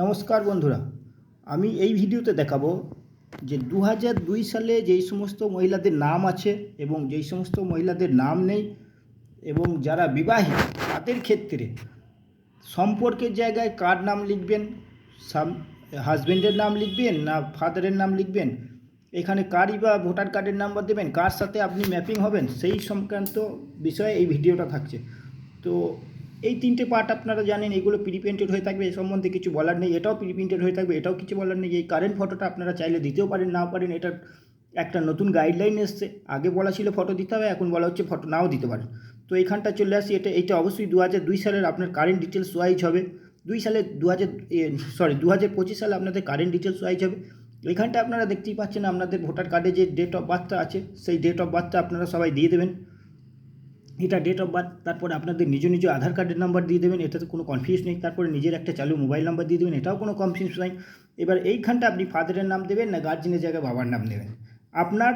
নমস্কার বন্ধুরা, আমি এই ভিডিওতে দেখাবো যে 2002 সালে যেই সমস্ত মহিলাদের নাম আছে এবং যেই সমস্ত মহিলাদের নাম নেই এবং যারা বিবাহিত তাদের ক্ষেত্রে সম্পর্কের জায়গায় কার নাম লিখবেন, হাজব্যান্ডের নাম লিখবেন না ফাদারের নাম লিখবেন, এখানে কারই বা ভোটার কার্ডের নাম্বার দেবেন, কার সাথে আপনি ম্যাপিং হবেন, সেই সংক্রান্ত বিষয়ে এই ভিডিওটা থাকছে। তো এই তিনটে পার্ট আপনারা জানেন, এগুলো প্রিপ্রিন্টেড হয়ে থাকবে, এ সম্বন্ধে কিছু বলার নেই। এটাও প্রিপ্রিন্টেড হয়ে থাকবে, এটাও কিছু বলার নেই। এই কারেন্ট ফটোটা আপনারা চাইলে দিতেও পারেন, নাও পারেন। এটা একটা নতুন গাইডলাইন এসছে। আগে বলা ছিল ফটো দিতে হবে, এখন বলা হচ্ছে ফটো নাও দিতে পারেন। তো এইখানটা চলে আসি, এটা অবশ্যই 2002 সালের আপনার কারেন্ট ডিটেলস ওয়াইজ হবে। 2025 সালে আপনাদের কারেন্ট ডিটেলস ওয়াইজ হবে। এইখানটা আপনারা দেখতেই পাচ্ছেন আপনাদের ভোটার কার্ডে যে ডেট অফ বার্থটা আছে, সেই ডেট অফ বার্থটা আপনারা সবাই দিয়ে দেবেন। এটা ডেট অফ বার্থ, তারপরে আপনাদের নিজ আধার কার্ডের নাম্বার দিয়ে দেবেন, এটাতে কোনো কনফিউজ নেই। তারপরে নিজের একটা চালু মোবাইল নাম্বার দিয়ে দেবেন, এটাও কোনো কনফিউজ নেই। এবার এইখানটা আপনি ফাদারের নাম দেবেন না গার্জিয়ানের জায়গায় বাবার নাম দেবেন। আপনার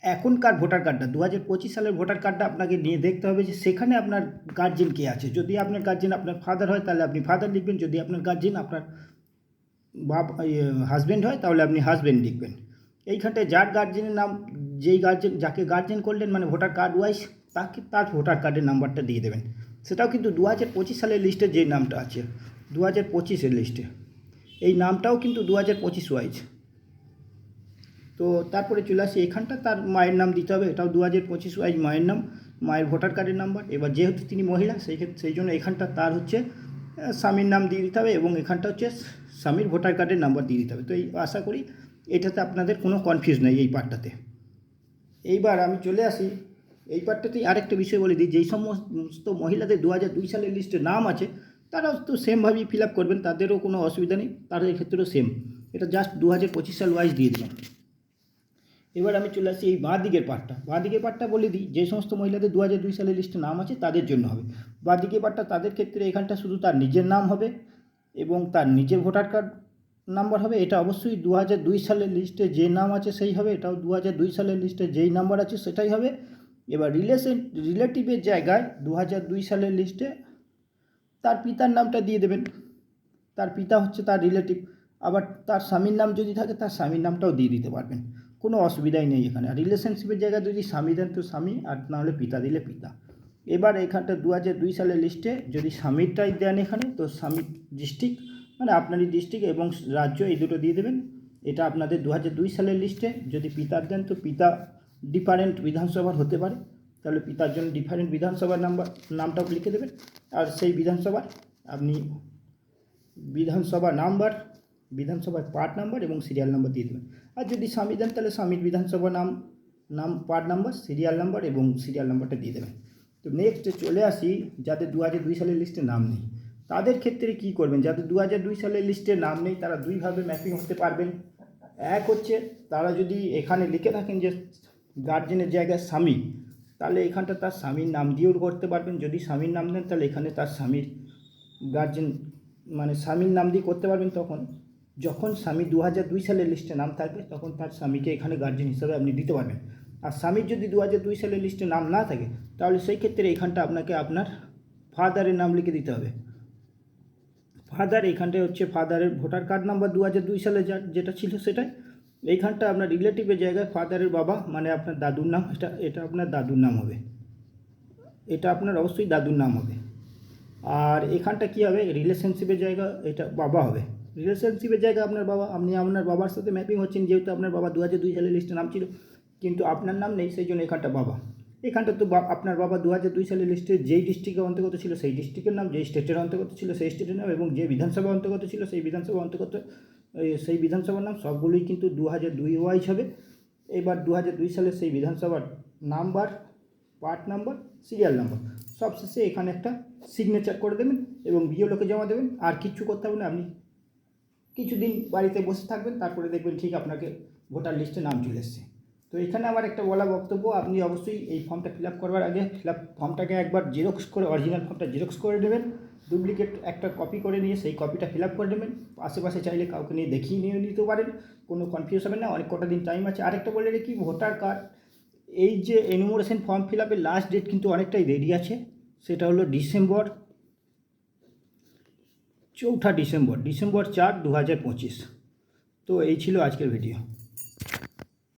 এখনকার ভোটার কার্ডটা 2025 সালের ভোটার কার্ডটা আপনাকে নিয়ে দেখতে হবে যে সেখানে আপনার গার্জিয়ান কে আছে। যদি আপনার গার্জিয়ান আপনার ফাদার হয় তাহলে আপনি ফাদার লিখবেন, যদি আপনার গার্জিয়ান আপনার হাজব্যান্ড হয় তাহলে আপনি হাজব্যান্ড লিখবেন। এইখানটায় যার গার্জেনের নাম, যেই গার্জেন যাকে গার্জেন করলেন মানে ভোটার কার্ড ওয়াইজ, তাকে তার ভোটার কার্ডের নাম্বারটা দিয়ে দেবেন। সেটাও কিন্তু 2025 সালের লিস্টে যে নামটা আছে, 2025-এর লিস্টে এই নামটাও কিন্তু 2025 ওয়াইজ। তো তারপরে চলে আসি এখানটা, তার মায়ের নাম দিতে হবে, এটাও 2025 ওয়াইজ মায়ের নাম, মায়ের ভোটার কার্ডের নাম্বার। এবার যেহেতু তিনি মহিলা সেই জন্য এখানটা তার হচ্ছে স্বামীর নাম দিয়ে দিতে হবে এবং এখানটা হচ্ছে স্বামীর ভোটার কার্ডের নাম্বার দিয়ে দিতে হবে। তো এই আশা করি এটাতে আপনাদের কোনো কনফিউজ নেই এই পার্টটাতে। এইবার আমি চলে আসি এই পার্টটাতেই আরেকটা বিষয় বলে দিই, যেই সমস্ত মহিলাদের 2002 সালের লিস্টে নাম আছে তারাও তো সেমভাবেই ফিল আপ করবেন, তাদেরও কোনো অসুবিধা নেই, তাদের ক্ষেত্রেও সেম। এটা জাস্ট 2025 সাল ওয়াইজ দিয়ে দিলাম। এবার আমি চলে আসি এই বাঁ দিকের পার্টটা বলে দিই, যে সমস্ত মহিলাদের 2002 সালের লিস্টে নাম আছে তাদের জন্য হবে। বাঁ দিকের পার্টটা তাদের ক্ষেত্রে এখানটা শুধু তার নিজের নাম হবে এবং তার নিজের ভোটার কার্ড নাম্বার হবে। এটা অবশ্যই 2002 সালের লিস্টে যে নাম আছে সেই হবে, এটাও 2002 সালের লিস্টে যেই নাম্বার আছে সেটাই হবে। এবার রিলেটিভের জায়গায় 2002 সালের লিস্টে তার পিতার নামটা দিয়ে দেবেন, তার পিতা হচ্ছে তার রিলেটিভ। আবার তার স্বামীর নাম যদি থাকে তার স্বামীর নামটাও দিয়ে দিতে পারবেন, কোনো অসুবিধাই নেই এখানে। আর রিলেশনশিপের জায়গায় যদি স্বামী দেন তো স্বামী, আর নাহলে পিতা দিলে পিতা। এবার এখানটা 2002 সালের লিস্টে যদি স্বামীরটাই দেন এখানে, তো স্বামীর ডিস্ট্রিক্ট মানে আপনারই ডিস্ট্রিক্ট এবং রাজ্য এই দুটো দিয়ে দেবেন। এটা আপনাদের 2002 সালের লিস্টে। যদি পিতার দেন তো পিতা ডিফারেন্ট বিধানসভার হতে পারে, তাহলে পিতার জন্য ডিফারেন্ট বিধানসভার নামটাও লিখে দেবেন। আর সেই বিধানসভার আপনি বিধানসভা নাম্বার, বিধানসভার পার্ট নাম্বার এবং সিরিয়াল নাম্বার দিয়ে দেবেন। আর যদি স্বামী দেন তাহলে স্বামীর বিধানসভা নাম পার্ট নাম্বার, সিরিয়াল নাম্বার এবং সিরিয়াল নাম্বারটা দিয়ে দেবেন। তো নেক্সট চলে আসি যাদের 2002 সালের লিস্টে নাম নেই তাদের ক্ষেত্রে কী করবেন। যাদের 2002 সালের লিস্টে নাম নেই তারা দুইভাবে ম্যাপিং হতে পারবেন। এক হচ্ছে তারা যদি এখানে লিখে থাকেন যে গার্জেনের জায়গায় স্বামী, তাহলে এখানটা তার স্বামীর নাম দিয়েও করতে পারবেন। যদি স্বামীর নাম দেন তাহলে এখানে তার স্বামীর গার্জেন মানে স্বামীর নাম দিয়ে করতে পারবেন। তখন যখন স্বামী 2002 সালের লিস্টে নাম থাকবে তখন তার স্বামীকে এখানে গার্জেন হিসাবে আপনি দিতে পারবেন। আর স্বামীর যদি 2002 সালের লিস্টে নাম না থাকে তাহলে সেই ক্ষেত্রে এখানটা আপনাকে আপনার ফাদারের নাম লিখে দিতে হবে। ফাদার এইখানটায় হচ্ছে ফাদারের ভোটার কার্ড নাম্বার 2002 সালে যেটা ছিল সেটাই। এইখানটা আপনার রিলেটিভের জায়গায় ফাদারের বাবা মানে আপনার দাদুর নাম, এটা আপনার দাদুর নাম হবে, এটা আপনার অবশ্যই দাদুর নাম হবে। আর এখানটা কী হবে, রিলেশনশিপের জায়গা এটা বাবা হবে। রিলেশনশিপের জায়গা আপনার বাবা, আপনি আপনার বাবার সাথে ম্যাপিং হচ্ছেন, যেহেতু আপনার বাবা 2002 সালের লিস্টে নাম ছিল কিন্তু আপনার নাম নেই, সেই জন্য এখানটা বাবা। এখানটা তো আপনার বাবা 2002 সালের লিস্টে যেই ডিস্ট্রিক্টের অন্তর্গত ছিল সেই ডিস্ট্রিক্টের নাম, যেই স্টেটের অন্তর্গত ছিল সেই স্টেটের নাম এবং যে বিধানসভা অন্তর্গত ছিল সেই বিধানসভা অন্তর্গত সেই বিধানসভার নাম, সবগুলোই কিন্তু 2002 ওয়াইজ হবে। এবার 2002 সালের সেই বিধানসভার number, part number, serial number, সবশেষে এখানে একটা সিগনেচার করে দেবেন এবং বিএলওকে জমা দেবেন। আর কিচ্ছু করতে হবে না, আপনি কিছুদিন বাড়িতে বসে থাকবেন, তারপরে দেখবেন ঠিক আপনাকে ভোটার লিস্টে নাম চলে এসছে। তো এখানে আমার একটা বলা বক্তব্য, আপনি অবশ্যই এই ফর্মটা ফিল আপ করবার আগে ফর্মটাকে একবার জেরক্স করে, অরিজিনাল ফর্মটা জেরক্স করে নেবেন, ডুপ্লিকেট একটা কপি করে নিয়ে সেই কপিটা ফিল আপ করে নেবেন। আশেপাশে চাইলে কাউকে নিয়ে দেখিয়ে নিয়ে নিতে পারেন, কোনো কনফিউজ হবে না, অনেক কটা দিন টাইম আছে। আরেকটা বলে রেখি, ভোটার কার্ড এই যে এনুমারেশন ফর্ম ফিল আপের লাস্ট ডেট কিন্তু অনেকটাই দেরি আছে, সেটা হলো ডিসেম্বর 4 ডিসেম্বর 4 2025। তো এই ছিল আজকের ভিডিও।